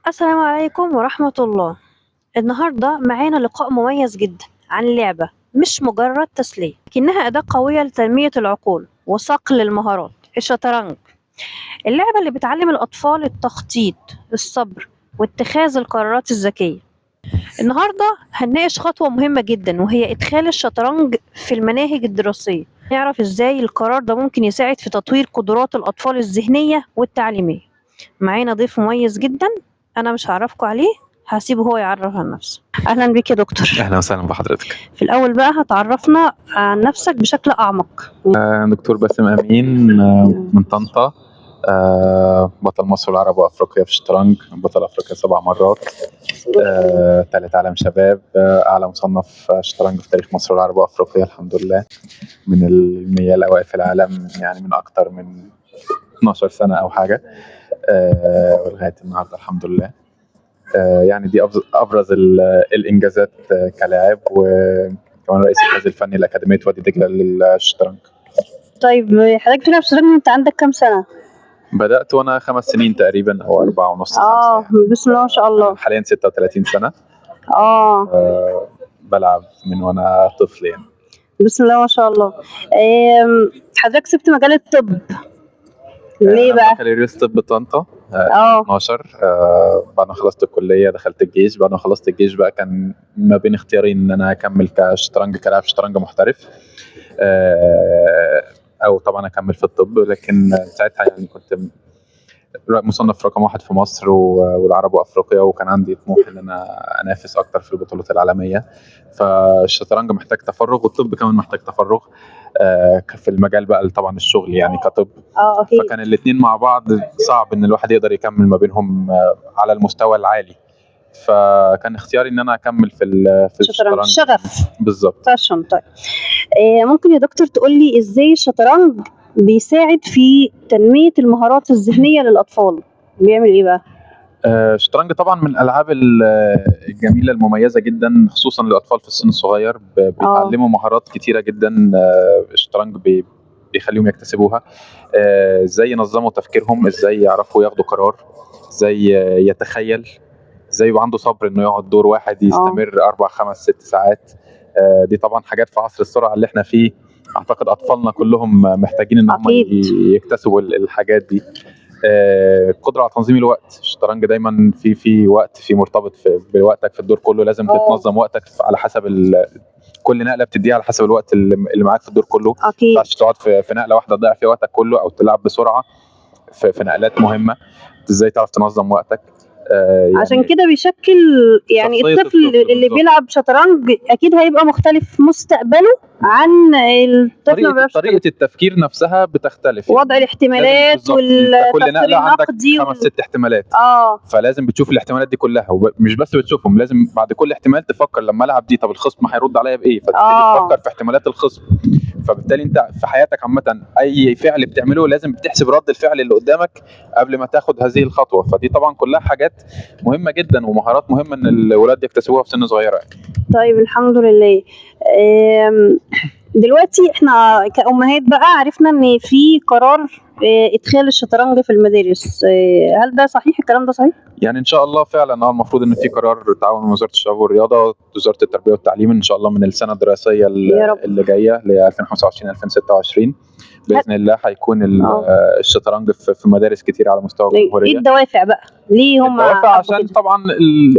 السلام عليكم ورحمة الله. النهاردة معانا لقاء مميز جدا عن لعبة مش مجرد تسلية، لكنها أداة قوية لتنمية العقول وصقل المهارات، الشطرنج. اللعبة اللي بتعلم الأطفال التخطيط، الصبر، واتخاذ القرارات الذكية. النهاردة هنناقش خطوة مهمة جدا، وهي إدخال الشطرنج في المناهج الدراسية. نعرف إزاي القرار ده ممكن يساعد في تطوير قدرات الأطفال الذهنية والتعليمية. معانا ضيف مميز جدا، أنا مش هعرفكوا عليه، هسيبه هو يعرف عن نفسه. أهلا بك يا دكتور. اهلا وسهلا بحضرتك. في الأول بقى هتعرفنا عن نفسك بشكل أعمق. دكتور باسم امين، من طنطا. بطل مصر والعرب وافريقيا في الشطرنج، بطل افريقيا 7 مرات. ثالث عالم شباب، اعلى مصنف شطرنج في تاريخ مصر والعرب وافريقيا الحمد لله، من ال100 الاوائل في العالم، يعني من اكتر من 12 سنه او حاجه، ولغايه النهارده الحمد لله. يعني دي ابرز الانجازات كلاعب، وكمان رئيس الجهاز الفني لاكاديميه وادي دجله للشطرنج. طيب حضرتك بتلعب شطرنج أنت عندك كام سنة؟ بدأت وأنا 5 سنين تقريبا أو 4.5 5 بسم الله ما شاء الله. حاليا 36 سنة. آه بلعب من وأنا طفل يعني. بسم الله ما شاء الله. حضرتك سبت مجال الطب ليه أنا بقى؟ بكالوريوس طب طنطا 12. بعد ما خلصت الكلية دخلت الجيش. بعد ما خلصت الجيش بقى كان ما بين اختيارين إن أنا أكمل كشطرنج، كلاعب شطرنج محترف، أو طبعا أكمل في الطب. لكن ساعتها يعني كنت مصنف رقم 1 في مصر والعرب وافريقيا، وكان عندي طموح ان انا انافس اكتر في البطولات العالميه. فالشطرنج محتاج تفرغ، والطب كمان محتاج تفرغ في المجال بقى طبعا الشغل يعني كطب. أكيد. فكان الاثنين مع بعض صعب ان الواحد يقدر يكمل ما بينهم على المستوى العالي. فكان اختياري ان انا اكمل في الشطرنج. شغف بالظبط. طيب ممكن يا دكتور تقول لي ازاي الشطرنج بيساعد في تنمية المهارات الذهنية للأطفال؟ بيعمل ايه بقى؟ الشطرنج طبعا من الالعاب الجميله المميزه جدا، خصوصا للاطفال في السن الصغير. بيتعلموا مهارات كتيره جدا. الشطرنج بيخليهم يكتسبوها، ازاي ينظموا تفكيرهم، ازاي يعرفوا ياخدوا قرار، ازاي يتخيل، ازاي يبقى عنده صبر انه يقعد دور واحد يستمر 4 5 6 ساعات. دي طبعا حاجات في عصر السرعه اللي احنا فيه، اعتقد اطفالنا كلهم محتاجين ان هم يكتسبوا الحاجات دي. قدرة على تنظيم الوقت. الشطرنج دايما في وقت، في مرتبط بوقتك في الدور كله، لازم بتنظم وقتك على حسب كل نقله بتديها على حسب الوقت اللي معاك في الدور كله. ما ينفعش تقعد في نقله واحده تضيع فيها وقتك كله، او تلعب بسرعه في نقلات مهمه. ازاي تعرف تنظم وقتك؟ يعني عشان كده بيشكل يعني الطفل اللي بيلعب شطرنج اكيد هيبقى مختلف مستقبله عن الطفل. طريقه التفكير نفسها بتختلف، وضع الاحتمالات كل نقله عندك 5 6 احتمالات. فلازم بتشوف الاحتمالات دي كلها، ومش بس بتشوفهم، لازم بعد كل احتمال تفكر لما العب دي طب الخصم هيرد عليا بايه، فتبتدي تفكر في احتمالات الخصم. فبالتالي انت في حياتك عامه اي فعل بتعمله لازم بتحسب رد الفعل اللي قدامك قبل ما تاخد هذه الخطوه. فدي طبعا كلها حاجات مهمه جدا ومهارات مهمه ان الاولاد يكتسبوها في سن صغيره. طيب الحمد لله. دلوقتي احنا كأمهات بقى عرفنا ان في قرار ادخال الشطرنج في المدارس، هل ده صحيح؟ الكلام ده صحيح؟ يعني ان شاء الله فعلا المفروض ان في قرار تعاون من وزاره الشباب والرياضه ووزاره التربيه والتعليم ان شاء الله من السنه الدراسيه اللي جايه ل 2025 2026 باذن الله هيكون الشطرنج في مدارس كتير على مستوى الجمهوريه. ايه الدوافع بقى؟ ليه هم الدوافع؟ عشان طبعا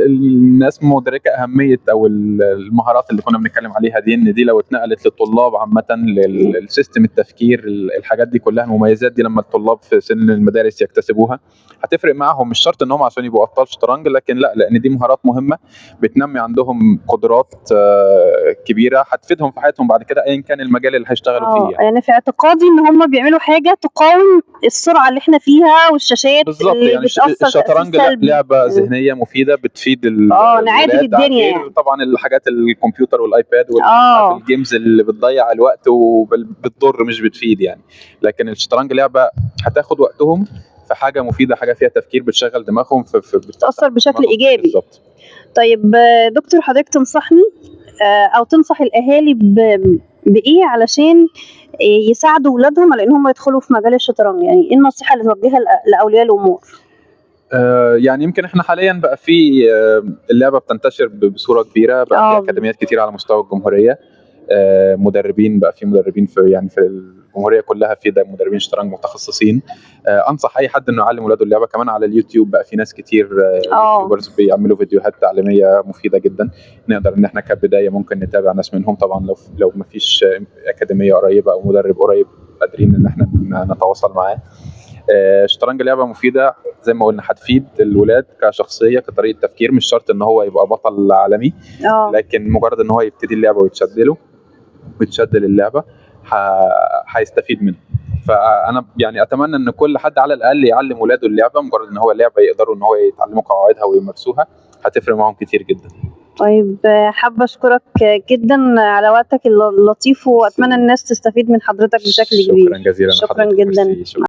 الناس مدركه اهميه او المهارات اللي كنا بنتكلم عليها دي، ان دي لو اتنقلت للطلاب عامه للسيستم التفكير، الحاجات دي كلها المميزات دي لما الطلاب في سن المدارس يكتسبوها هتفرق معاهم. مش شرط ان هم عشان يبقوا ابطال شطرنج، لكن لا، لان دي مهارات مهمه بتنمي عندهم قدرات كبيره هتفيدهم في حياتهم بعد كده ايا كان المجال اللي هيشتغلوا فيه. يعني في اعتقادي ان هم بيعملوا حاجه تقاوم السرعه اللي احنا فيها والشاشات بالظبط. اللي يعني بتاثر الشطرنج لعبه ذهنيه مفيده بتفيد نعادل الدنيا يعني. طبعا الحاجات الكمبيوتر والايباد والجيمز اللي بتضيع الوقت وبتضر مش بتفيد يعني. لكن الشطرنج لعبه هتاخد وقتهم في حاجه مفيده، حاجه فيها تفكير بتشغل دماغهم بتاثر بشكل ايجابي. بالظبط. طيب دكتور حضرتك تنصحني او تنصح الاهالي بايه علشان يساعدوا اولادهم على ان هم يدخلوا في مجال الشطرنج؟ يعني ايه النصيحه اللي توجهها لاولياء الامور؟ يعني يمكن احنا حاليا بقى في اللعبه بتنتشر بصوره كبيره، بقى في اكاديميات كتير على مستوى الجمهوريه. مدربين بقى، في مدربين في الجمهوريه كلها، في ده مدربين شطرنج متخصصين. انصح اي حد انه يعلم ولاده اللعبه. كمان على اليوتيوب بقى في ناس كتير يوتيوبرز بيعملوا فيديوهات تعليميه مفيده جدا. نقدر ان احنا كبدايه ممكن نتابع ناس منهم. طبعا لو ما فيش اكاديميه قريبه او مدرب قريب قادرين ان احنا نتواصل معاه. الشطرنج لعبه مفيده زي ما قلنا، هتفيد الولاد كشخصيه كطريقه تفكير. مش شرط ان هو يبقى بطل عالمي، لكن مجرد ان هو يبتدي اللعبه ويتشد للعبه هيستفيد منها. فانا يعني اتمنى ان كل حد على الاقل يعلم ولاده اللعبه. مجرد ان هو لعبه يقدروا ان هو يتعلموا قواعدها ويمارسوها، هتفرق معاهم كتير جدا. طيب، حابة أشكرك جدا على وقتك اللطيف، وأتمنى الناس تستفيد من حضرتك بشكل كبير. شكرا جزيلا. شكرا جدا.